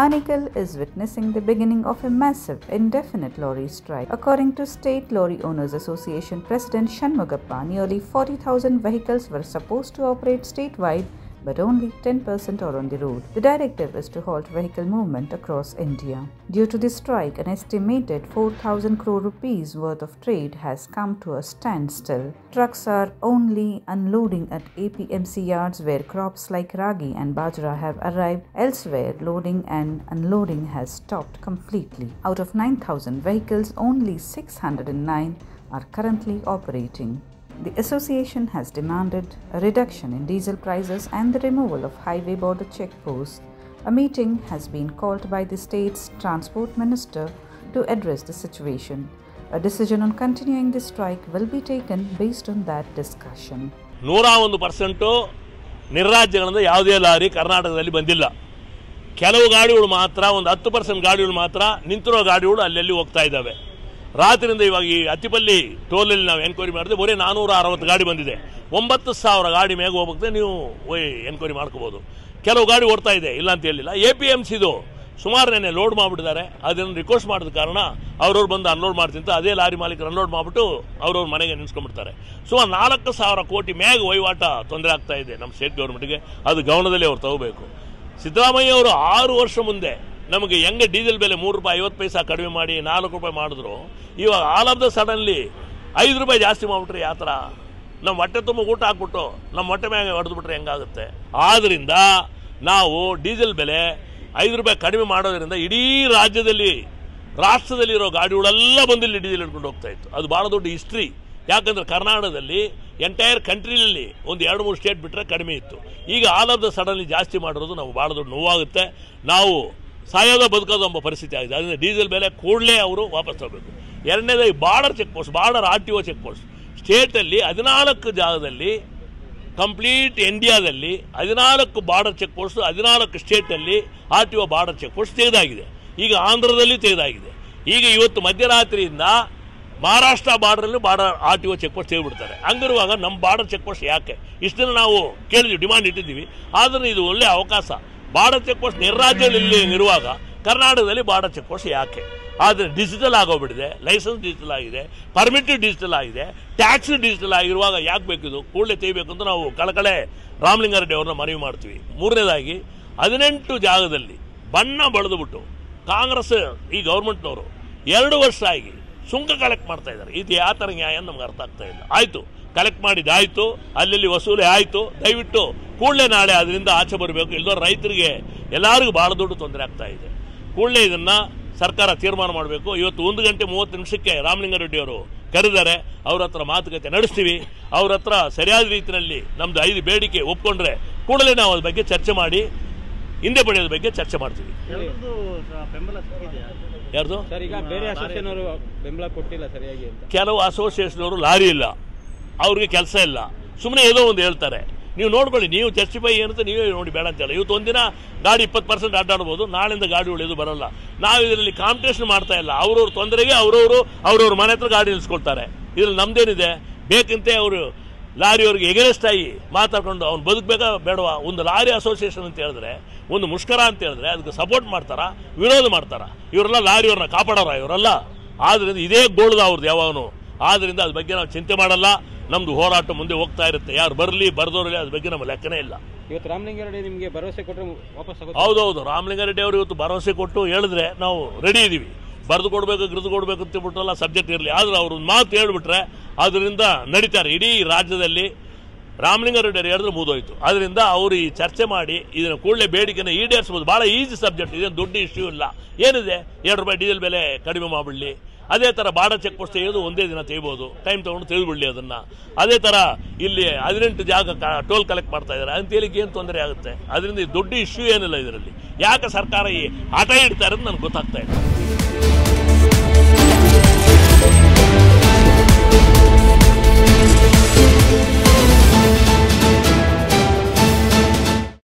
Anikal is witnessing the beginning of a massive, indefinite lorry strike. According to State Lorry Owners Association President Shanmugappa, nearly 40,000 vehicles were supposed to operate statewide, but only 10% are on the road. The directive is to halt vehicle movement across India. Due to the strike, an estimated 4,000 crore rupees worth of trade has come to a standstill. Trucks are only unloading at APMC yards where crops like ragi and bajra have arrived. Elsewhere, loading and unloading has stopped completely. Out of 9,000 vehicles, only 609 are currently operating. The association has demanded a reduction in diesel prices and the removal of highway border checkposts. A meeting has been called by the state's transport minister to address the situation. A decision on continuing the strike will be taken based on that discussion. 101% ನಿರ್ರಾಜ್ಯಗಳಿಂದ ಯಾವುದೇ lorry ಕರ್ನಾಟಕದಲ್ಲಿ ಬಂದಿಲ್ಲ. ಕೆಲವು ಗಾಡಿಗಳು ಮಾತ್ರ, ಒಂದು 10% ಗಾಡಿಗಳು ಮಾತ್ರ ನಿಂತಿರೋ ಗಾಡಿಗಳು ಅಲ್ಲೆಲ್ಲಿ ಹೋಗ್ತಾ ಇದ್ದಾವೆ. ರಾತ್ರಿಯಿಂದ ಇವಾಗ ಈ ಅತ್ತಿಪಲ್ಲಿ ಟೋಲಲ್ಲಿ ನಾವು ಎನ್ಕ್ವೈರಿ ಮಾಡಿದ್ರೆ ಬರೀ 460 ಗಾಡಿ ಬಂದಿದೆ. 9,000 ಗಾಡಿ ಮೇಲೆ ಹೋಗ್ಬೇಕು, ನೀವು ಎನ್ಕ್ವೈರಿ ಮಾಡ್ಕೋಬೋದು. ಕೆಲವು ಗಾಡಿ ಓಡ್ತಾ ಇದೆ, ಇಲ್ಲ ಅಂತ ಹೇಳಿಲ್ಲ. APMCದು ಸುಮಾರು ನೆನೆ ಲೋಡ್ ಮಾಡಿಬಿಟ್ಟಿದ್ದಾರೆ. ಅದನ್ನು ರಿಕ್ವೆಸ್ಟ್ ಮಾಡಿದ ಕಾರಣ ಅವ್ರವ್ರು ಬಂದು ಅನ್ಲೋಡ್ ಮಾಡ್ತಿಂತ ಅದೇ ಲಾರಿ ಮಾಲೀಕರು ಅನ್ಲೋಡ್ ಮಾಡಿಬಿಟ್ಟು ಅವ್ರವ್ರ ಮನೆಗೆ ನಿಲ್ಸ್ಕೊಂಡ್ಬಿಡ್ತಾರೆ. ಸುಮಾರು 4,000 ಕೋಟಿ ಮೇಗ ವಹಿವಾಟ ತೊಂದರೆ ಆಗ್ತಾ ಇದೆ ನಮ್ಮ ಸ್ಟೇಟ್ ಗೌರ್ಮೆಂಟ್ಗೆ. ಅದು ಗಮನದಲ್ಲಿ ಅವ್ರು ತಗೋಬೇಕು. ಸಿದ್ದರಾಮಯ್ಯ ಅವರು 6 ವರ್ಷ ಮುಂದೆ ನಮಗೆ ಹೆಂಗೆ ಡೀಸೆಲ್ ಬೆಲೆ ₹3.50 ಕಡಿಮೆ ಮಾಡಿ ₹4 ಮಾಡಿದ್ರು, ಇವಾಗ ಆಲ್ ಆಫ್ ದ ಸಡನ್ಲಿ ₹5 ಜಾಸ್ತಿ ಮಾಡಿಬಿಟ್ರೆ ಯಾವ ಥರ? ನಮ್ಮ ಹೊಟ್ಟೆ ತುಂಬ ಊಟ ಹಾಕ್ಬಿಟ್ಟು ನಮ್ಮ ಹೊಟ್ಟೆ ಮ್ಯಾಗೆ ಹೊಡೆದ್ಬಿಟ್ರೆ ಹೆಂಗಾಗುತ್ತೆ? ಆದ್ದರಿಂದ ನಾವು ಡೀಸೆಲ್ ಬೆಲೆ ₹5 ಕಡಿಮೆ ಮಾಡೋದ್ರಿಂದ ಇಡೀ ರಾಷ್ಟ್ರದಲ್ಲಿರೋ ಗಾಡಿಗಳೆಲ್ಲ ಬಂದಿಲ್ಲಿ ಡೀಸೆಲ್ ಹಿಡ್ಕೊಂಡು ಹೋಗ್ತಾ ಇತ್ತು. ಅದು ಭಾಳ ದೊಡ್ಡ ಹಿಸ್ಟ್ರಿ. ಯಾಕಂದರೆ ಕರ್ನಾಟಕದಲ್ಲಿ ಎಂಟೈರ್ ಕಂಟ್ರಿನಲ್ಲಿ ಒಂದು 2-3 ಸ್ಟೇಟ್ ಬಿಟ್ಟರೆ ಕಡಿಮೆ ಇತ್ತು. ಈಗ ಆಲ್ ಆಫ್ ದ ಸಡನ್ಲಿ ಜಾಸ್ತಿ ಮಾಡಿರೋದು ನಾವು ಭಾಳ ದೊಡ್ಡ ನೋವಾಗುತ್ತೆ. ನಾವು ಸಾಯೋದ ಬದುಕೋದು ಎಂಬ ಪರಿಸ್ಥಿತಿ ಆಗಿದೆ. ಅದರಿಂದ ಡೀಸೆಲ್ ಬೆಲೆ ಕೂಡಲೇ ಅವರು ವಾಪಸ್ ತಗೋಬೇಕು. ಎರಡನೇದಾಗಿ border check post, border RTO check post ಸ್ಟೇಟಲ್ಲಿ 14 ಜಾಗದಲ್ಲಿ, ಕಂಪ್ಲೀಟ್ ಇಂಡಿಯಾದಲ್ಲಿ 14 ಬಾರ್ಡರ್ ಚೆಕ್ ಪೋಸ್ಟ್, 14 ಸ್ಟೇಟಲ್ಲಿ RTO ಬಾರ್ಡರ್ ಚೆಕ್ ಪೋಸ್ಟ್ ತೆಗೆದಾಗಿದೆ. ಈಗ ಆಂಧ್ರದಲ್ಲಿ ತೆಗೆದಾಗಿದೆ. ಈಗ ಇವತ್ತು ಮಧ್ಯರಾತ್ರಿಯಿಂದ ಮಹಾರಾಷ್ಟ್ರ ಬಾರ್ಡರಲ್ಲಿ ಬಾರ್ಡರ್ RTO ಚೆಕ್ ಪೋಸ್ಟ್ ತೆಗೆದುಬಿಡ್ತಾರೆ. ಹಂಗಿರುವಾಗ ನಮ್ಮ ಬಾರ್ಡರ್ ಚೆಕ್ ಪೋಸ್ಟ್ ಯಾಕೆ? ಇಷ್ಟನ್ನು ನಾವು ಕೇಳಿದ್ವಿ, ಡಿಮಾಂಡ್ ಇಟ್ಟಿದ್ದೀವಿ. ಆದರೆ ಇದು ಒಳ್ಳೆಯ ಅವಕಾಶ. ಬಾರ್ಡರ್ ಚೆಕ್ ಪೋಸ್ಟ್ ನಿರ್ರಾಜ್ಯದಲ್ಲಿ ಇರುವಾಗ ಕರ್ನಾಟಕದಲ್ಲಿ ಬಾರ್ಡರ್ ಚೆಕ್ ಪೋಸ್ಟ್ ಯಾಕೆ? ಆದರೆ ಡಿಜಿಟಲ್ ಆಗೋಗ್ಬಿಟ್ಟಿದೆ, ಲೈಸೆನ್ಸ್ ಡಿಜಿಟಲ್ ಆಗಿದೆ, ಪರ್ಮಿಟ್ ಡಿಜಿಟಲ್ ಆಗಿದೆ, ಟ್ಯಾಕ್ಸ್ ಡಿಜಿಟಲ್ ಆಗಿರುವಾಗ ಯಾಕೆ ಬೇಕಿದು? ಕೂಡಲೇ ತೆಗಿಬೇಕು ಅಂತ ನಾವು ಕಳಕಳೆ ರಾಮಲಿಂಗಾರೆಡ್ಡಿ ಅವ್ರನ್ನ ಮನವಿ ಮಾಡ್ತೀವಿ. ಮೂರನೇದಾಗಿ 18 ಜಾಗದಲ್ಲಿ ಬಣ್ಣ ಬಳಿದುಬಿಟ್ಟು ಕಾಂಗ್ರೆಸ್ ಈ ಗೌರ್ಮೆಂಟ್ನವರು 2 ವರ್ಷ ಆಗಿ ಸುಂಕ ಕಲೆಕ್ಟ್ ಮಾಡ್ತಾ ಇದ್ದಾರೆ. ಇದು ಯಾವ ಥರ ನ್ಯಾಯ ನಮ್ಗೆ ಅರ್ಥ ಆಗ್ತಾ ಇಲ್ಲ. ಆಯಿತು, ಕಲೆಕ್ಟ್ ಮಾಡಿದ್ದಾಯಿತು, ಅಲ್ಲಿ ವಸೂಲಿ ಆಯಿತು. ದಯವಿಟ್ಟು ಕೂಡಲೇ ನಾಳೆ ಅದರಿಂದ ಆಚೆ ಬರಬೇಕು. ಇಲ್ಲದೋ ರೈತರಿಗೆ ಎಲ್ಲರಿಗೂ ಭಾಳ ದೊಡ್ಡ ತೊಂದರೆ ಆಗ್ತಾ ಇದೆ. ಕೂಡಲೇ ಇದನ್ನು ಸರ್ಕಾರ ತೀರ್ಮಾನ ಮಾಡಬೇಕು. ಇವತ್ತು 1:30 ರಾಮಲಿಂಗಾರೆಡ್ಡಿ ಅವರು ಕರೆದಿದ್ದಾರೆ. ಅವ್ರ ಹತ್ರ ಮಾತುಕತೆ ನಡೆಸ್ತೀವಿ. ಅವ್ರ ಹತ್ರ ಸರಿಯಾದ ರೀತಿಯಲ್ಲಿ ನಮ್ಮದು 5 ಬೇಡಿಕೆ ಒಪ್ಕೊಂಡ್ರೆ ಕೂಡಲೇ ನಾವು ಅದ್ರ ಬಗ್ಗೆ ಚರ್ಚೆ ಮಾಡಿ ಹಿಂದೆ ಪಡೆಯೋದ ಬಗ್ಗೆ ಚರ್ಚೆ ಮಾಡ್ತೀವಿ. ಯಾರ್ದು ಬೆಂಬಲ ಕೊಟ್ಟಿಲ್ಲ ಸರಿಯಾಗಿ? ಕೆಲವು ಅಸೋಸಿಯೇಷನ್ ಲಾರಿ ಇಲ್ಲ, ಅವ್ರಿಗೆ ಕೆಲಸ ಇಲ್ಲ, ಸುಮ್ಮನೆ ಏನೋ ಒಂದು ಹೇಳ್ತಾರೆ. ನೀವು ನೋಡ್ಕೊಳ್ಳಿ, ನೀವು ಜಸ್ಟಿಫೈ ಏನಂತ ನೀವೇ ನೋಡಿ, ಬೇಡ ಅಂತ ಹೇಳಿ. ಇವತ್ತು ಒಂದಿನ ಗಾಡಿ 20% ಅಡ್ಡಾಡ್ಬೋದು, ನಾಳಿಂದ ಗಾಡಿ ಉಳಿಯೋದು ಬರೋಲ್ಲ. ನಾವು ಇದರಲ್ಲಿ ಕಾಂಪಿಟೇಷನ್ ಮಾಡ್ತಾ ಇಲ್ಲ. ಅವ್ರವ್ರ ತೊಂದರೆಗೆ ಅವ್ರವ್ರ ಮನೆ ಹತ್ರ ಗಾಡಿ ನಿಲ್ಸ್ಕೊಳ್ತಾರೆ. ಇದ್ರಲ್ಲಿ ನಮ್ದೇನಿದೆ? ಬೇಕಂತೆ ಅವರು ಲಾರಿಯವ್ರಿಗೆ ಎಗರೆಸ್ಟ್ ಆಗಿ ಮಾತಾಡ್ಕೊಂಡು ಅವ್ನು ಬದುಕಬೇಕಾ ಬೇಡವಾ? ಒಂದು ಲಾರಿ ಅಸೋಸಿಯೇಷನ್ ಅಂತ ಹೇಳಿದ್ರೆ, ಒಂದು ಮುಷ್ಕರ ಅಂತ ಹೇಳಿದ್ರೆ ಅದಕ್ಕೆ ಸಪೋರ್ಟ್ ಮಾಡ್ತಾರಾ, ವಿರೋಧ ಮಾಡ್ತಾರಾ? ಇವರೆಲ್ಲ ಲಾರಿಯವ್ರನ್ನ ಕಾಪಾಡೋರ ಇವರೆಲ್ಲ. ಆದ್ದರಿಂದ ಇದೇ ಗೋಳ್ದ ಅವ್ರದ್ದು ಯಾವಾಗನು. ಆದ್ದರಿಂದ ಅದ್ರ ಬಗ್ಗೆ ನಾವು ಚಿಂತೆ ಮಾಡಲ್ಲ. ನಮ್ದು ಹೋರಾಟ ಮುಂದೆ ಹೋಗ್ತಾ ಇರುತ್ತೆ. ಯಾರು ಬರಲಿ ಬರೆದೋರಲಿ ಅದ್ರ ಬಗ್ಗೆ ನಮ್ಮ ಲೆಕ್ಕನೇ ಇಲ್ಲ. ಇವತ್ತು ರಾಮಲಿಂಗಾರೆಡ್ಡಿ ನಿಮಗೆ ಭರವಸೆ ಕೊಟ್ಟರೆ ವಾಪಸ್? ಹೌದೌದು, ರಾಮಲಿಂಗಾರೆಡ್ಡಿ ಅವರು ಇವತ್ತು ಭರವಸೆ ಕೊಟ್ಟು ಹೇಳಿದ್ರೆ ನಾವು ರೆಡಿ ಇದ್ದೀವಿ. ಬರೆದು ಕೊಡಬೇಕು, ಗಿರಿದು ಕೊಡಬೇಕು ಅಂತ ಬಿಟ್ಟಲ್ಲ, ಸಬ್ಜೆಕ್ಟ್ ಇರಲಿ. ಆದರೆ ಅವರು ಒಂದು ಮಾತು ಹೇಳಿಬಿಟ್ರೆ ಅದರಿಂದ ನಡೀತಾರೆ. ಇಡೀ ರಾಜ್ಯದಲ್ಲಿ ರಾಮಲಿಂಗಾರೆಡ್ಡಿ ಅವರು ಹೇಳಿದ್ರೆ ಮುಗಿದೋಯ್ತು. ಅದರಿಂದ ಅವರು ಈ ಚರ್ಚೆ ಮಾಡಿ ಇದನ್ನು ಕೂಡಲೇ ಬೇಡಿಕೆನ ಈಡೇರಿಸ್ಬೋದು. ಭಾಳ ಈಸಿ ಸಬ್ಜೆಕ್ಟ್, ಇದೇನು ದೊಡ್ಡ ಇಶ್ಯೂ ಇಲ್ಲ. ಏನಿದೆ, ₹2 ಡೀಸೆಲ್ ಬೆಲೆ ಕಡಿಮೆ ಮಾಡಿಬಿಡಲಿ. ಅದೇ ಥರ ಬಾರ್ಡರ್ ಚೆಕ್ ಪೋಸ್ಟ್ ತೆಗೆದು ಒಂದೇ ದಿನ ತೆಗಿಬೋದು, ಟೈಮ್ ತೊಗೊಂಡು ತೆಗೆದುಬಿಡಲಿ ಅದನ್ನು. ಅದೇ ಥರ ಇಲ್ಲಿ 18 ಜಾಗ ಟೋಲ್ ಕಲೆಕ್ಟ್ ಮಾಡ್ತಾ ಇದ್ದಾರೆ ಅಂತೇಳಿ ಏನು ತೊಂದರೆ ಆಗುತ್ತೆ? ಅದರಿಂದ ದೊಡ್ಡ ಇಶ್ಯೂ ಏನಿಲ್ಲ ಇದರಲ್ಲಿ. ಯಾಕೆ ಸರ್ಕಾರ ಈ ಹಠ ಇಡ್ತಾ ಇರೋದು ನನಗೆ ಗೊತ್ತಾಗ್ತಾ ಇಲ್ಲ.